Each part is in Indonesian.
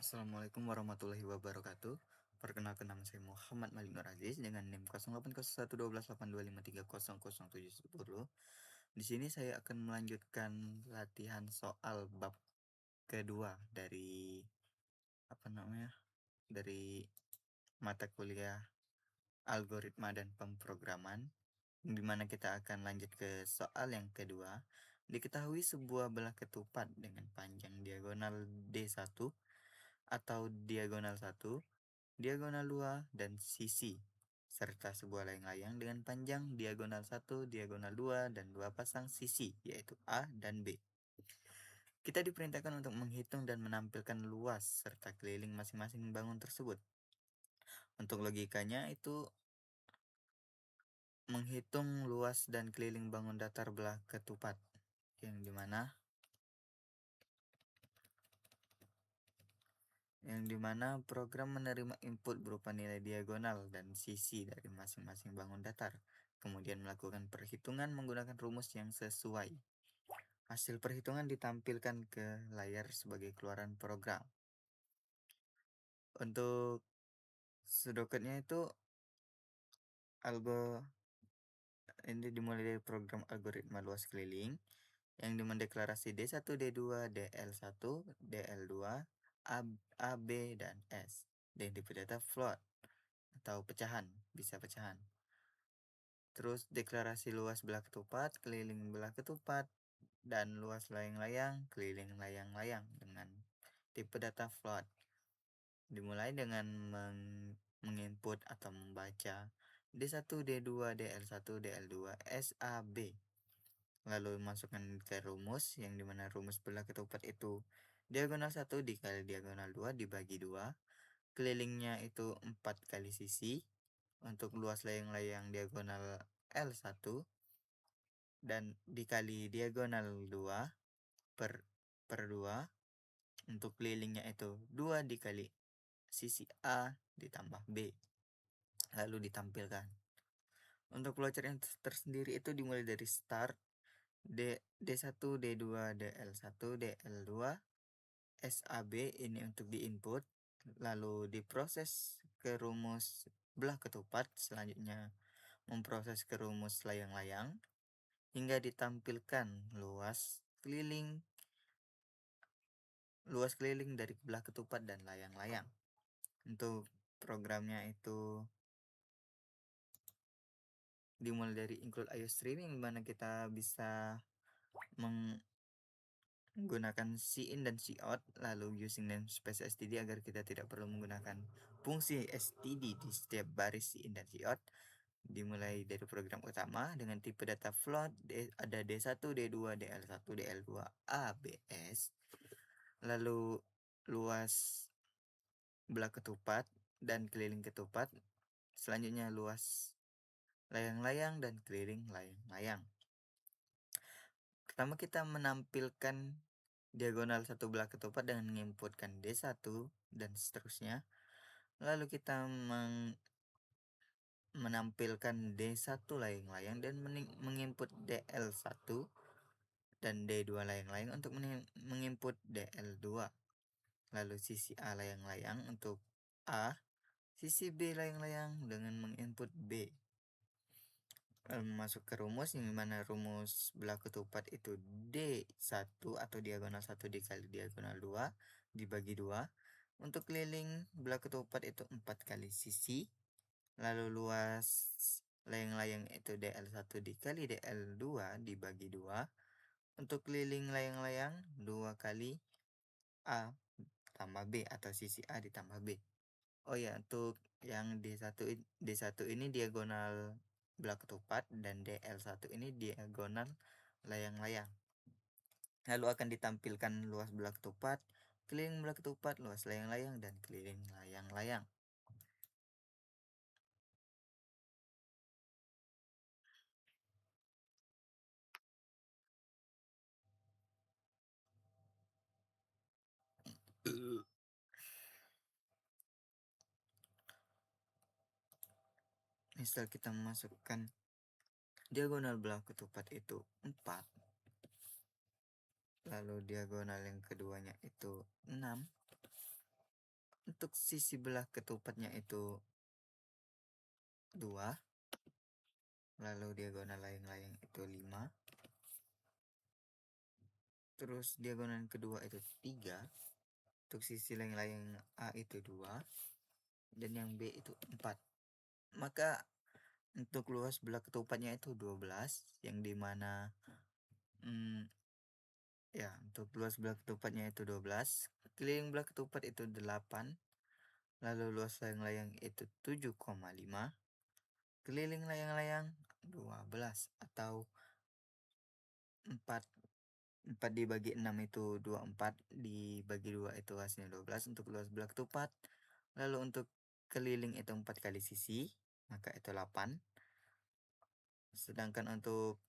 Assalamualaikum warahmatullahi wabarakatuh. Perkenalkan, nama saya Muhammad Malik Nur Aziz dengan NIM 08011282530070. Di sini saya akan melanjutkan latihan soal bab kedua dari dari mata kuliah algoritma dan pemrograman, di mana kita akan lanjut ke soal yang kedua. Diketahui sebuah belah ketupat dengan panjang diagonal D1 atau diagonal 1, diagonal 2, dan sisi, serta sebuah layang-layang dengan panjang diagonal 1, diagonal 2, dan 2 pasang sisi, yaitu A dan B. Kita diperintahkan untuk menghitung dan menampilkan luas serta keliling masing-masing bangun tersebut. Untuk logikanya itu menghitung luas dan keliling bangun datar belah ketupat, yang dimana program menerima input berupa nilai diagonal dan sisi dari masing-masing bangun datar, kemudian melakukan perhitungan menggunakan rumus yang sesuai. Hasil perhitungan ditampilkan ke layar sebagai keluaran program. Untuk sedoketnya itu ini dimulai dari program algoritma luas keliling yang dimendeklarasi D1, D2, DL1, DL2, A, B, dan S. Dan tipe data float atau pecahan, bisa pecahan. Terus deklarasi luas belah ketupat, keliling belah ketupat, dan luas layang-layang, keliling layang-layang dengan tipe data float. Dimulai dengan menginput atau membaca D1, D2, DL1, DL2, SAB. Lalu masukkan ke rumus, yang dimana rumus belah ketupat itu diagonal 1 dikali diagonal 2 dibagi 2. Kelilingnya itu 4 kali sisi. Untuk luas layang-layang diagonal L1 dan dikali diagonal 2 per 2. Untuk kelilingnya itu 2 dikali sisi A ditambah B, lalu ditampilkan. Untuk flowchart yang tersendiri itu dimulai dari start D1, D2, DL1, DL2, SAB ini untuk diinput, lalu diproses ke rumus belah ketupat, selanjutnya memproses ke rumus layang-layang hingga ditampilkan luas keliling dari belah ketupat dan layang-layang. Untuk programnya itu dimulai dari include IO streaming, mana kita bisa menggunakan cin dan cout, lalu using namespace std agar kita tidak perlu menggunakan fungsi std di setiap baris cin dan cout. Dimulai dari program utama dengan tipe data float, ada D1, D2, DL1, DL2, ABS. Lalu luas belah ketupat dan keliling ketupat. Selanjutnya luas layang-layang dan keliling layang-layang. Pertama kita menampilkan diagonal satu belah ketupat dengan menginputkan D1 dan seterusnya. Lalu kita menampilkan D1 layang-layang dan menginput DL1 dan D2 layang-layang untuk menginput DL2. Lalu sisi A layang-layang untuk A, sisi B layang-layang dengan menginput B. Masuk ke rumus, yang mana rumus belah ketupat itu D1 atau diagonal 1 dikali diagonal 2 dibagi 2. Untuk keliling belah ketupat itu 4 kali sisi. Lalu luas layang-layang itu DL1 dikali DL2 dibagi 2. Untuk keliling layang-layang 2 kali A tambah B atau sisi A ditambah B. Oh ya, untuk yang D1 ini diagonal belah ketupat dan DL1 ini diagonal layang-layang. Lalu akan ditampilkan luas belah ketupat, keliling belah ketupat, luas layang-layang, dan keliling layang-layang. Misal kita memasukkan diagonal belah ketupat itu 4, lalu diagonal yang keduanya itu 6, untuk sisi belah ketupatnya itu 2, lalu diagonal layang-layang itu 5, terus diagonal kedua itu 3, untuk sisi layang-layang A itu 2, dan yang B itu 4. Maka untuk luas belah ketupatnya itu 12, yang dimana untuk luas belah ketupatnya itu 12, keliling belah ketupat itu 8, lalu luas layang-layang itu 7,5, keliling layang-layang 12, atau 4 4 dibagi 6 itu 24, dibagi 2 itu hasilnya 12 untuk luas belah ketupat. Lalu untuk keliling itu 4 kali sisi, maka itu 8. Sedangkan untuk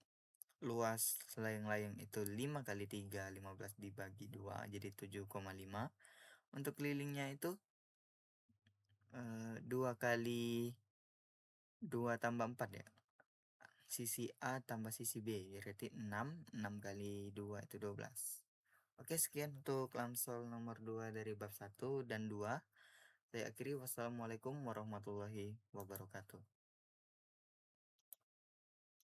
luas layang-layang itu 5 kali 3, 15 dibagi 2 jadi 7,5. Untuk kelilingnya itu 2 kali 2 tambah 4 ya. Sisi A tambah sisi B berarti 6, 6 kali 2 itu 12. Oke, sekian untuk Lamsol nomor 2 dari bab 1 dan 2. Saya akhiri, wassalamualaikum warahmatullahi wabarakatuh.